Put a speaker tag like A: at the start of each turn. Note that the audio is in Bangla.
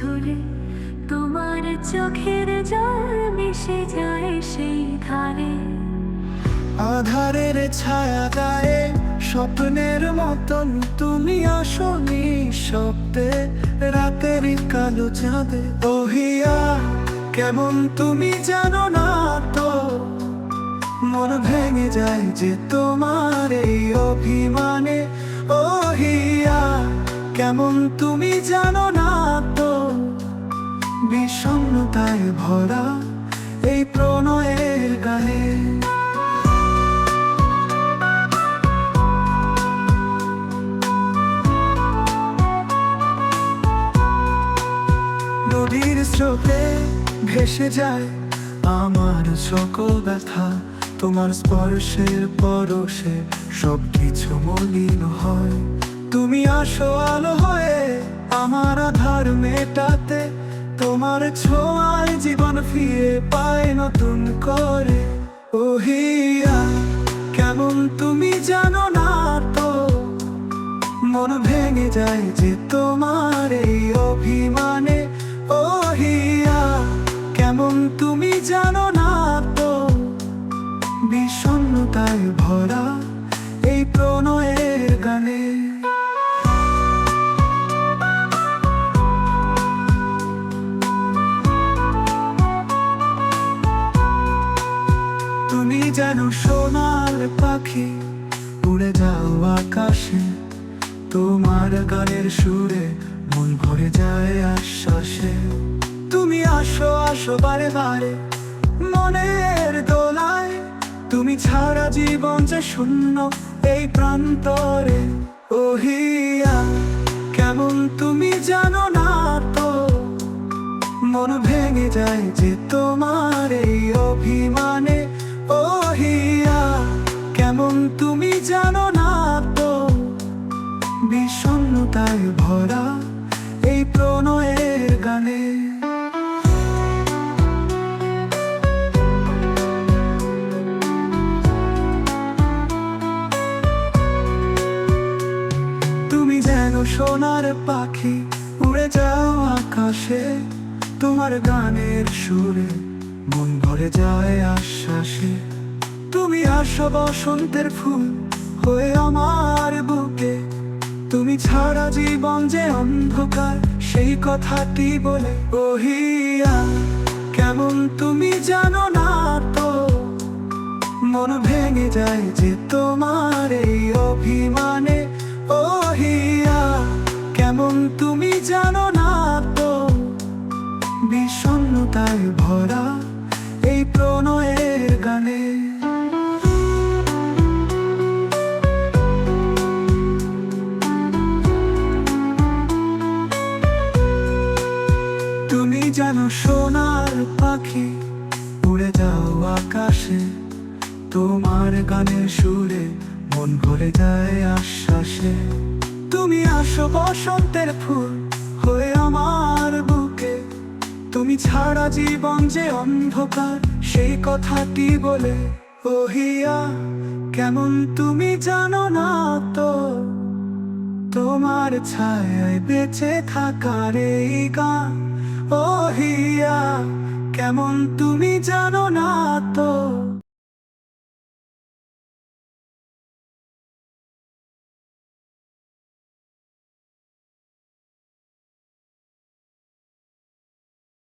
A: ঝরে তোমার চোখের জল মিশে যায় সেই ধারে।
B: আধারের ছায়া গায়ে স্বপ্নের মতন তুমি আসো নিঃশব্দে, রাতের কালো চাঁদে। ওহিয়া কেমন তুমি জানো না তো, মন ভেঙে যায় যে তোমার এই অভিমানে। ওহিয়া কেমন তুমি জানো না তো, বিষণ্ণতায় ভরা এই প্রণয়ের গানে। নদীর স্রোতে ভেসে যায় আমার সকল ব্যথা, তোমার স্পর্শের পরশে সবকিছু মলিন হয়। তুমি আসো আলো হয়ে আমার আধার মেটাতে, তোমার ছোঁয়ায় জীবন ফিরে পায় নতুন করে। ওহিয়া কেমন তুমি জানো না তো, মন ভেঙে যায় যে তোমার এই অভিমানে। ওহিয়া কেমন তুমি জানো না তো, বিষণ্ণতায় ভরা এই প্রণয়ের গানে। তুমি যেন সোনার পাখি উড়ে যাও আকাশে, তোমার গানের সুরে মন ভরে যায় আশ্বাসে। তুমি আসো আসো বারে বারে মনের দোলায়, তুমি ছাড়া জীবন যে শূন্য এই প্রান্তরে। ওহিয়া কেমন তুমি জানো না তো, মন ভেঙে যায় যে তোমার এই অভিমানে। ওহিয়া কেমন তুমি জানো না তো, বিষণ্ণতায় ভরা এই প্রণয়ের গানে। তুমি যেন সোনার পাখি উড়ে যাও আকাশে, তোমার গানের সুরে মন ভরে যায় আশ্বাসে। তুমি আসো বসন্তের ফুল হয়ে আমার বুকে, তুমি ছাড়া জীবন যে অন্ধকার সেই কথাটি বলে। ওহিয়া কেমন তুমি জানো না তো, মন ভেঙে যায় যে তোমার এই অভিমানে। ওহিয়া কেমন তুমি জানো না তো, বিষণ্ণতায় ভরা এই প্রণয়ের গানে। তুমি যেন সোনার পাখি উড়ে যাও আকাশে, তোমার গানের সুরে মন ভরে যায় আশ্বাসে। তুমি আসো বসন্তের ফুল হয়ে আমার বুকে, তুমি ছাড়া জীবন যে অন্ধকার সেই কথাটি বলে। ওহিয়া কেমন তুমি জানো না তো, তোমার ছায়ায় বেঁচে থাকার এই গান। ওহিয়া কেমন তুমি জানো না তো,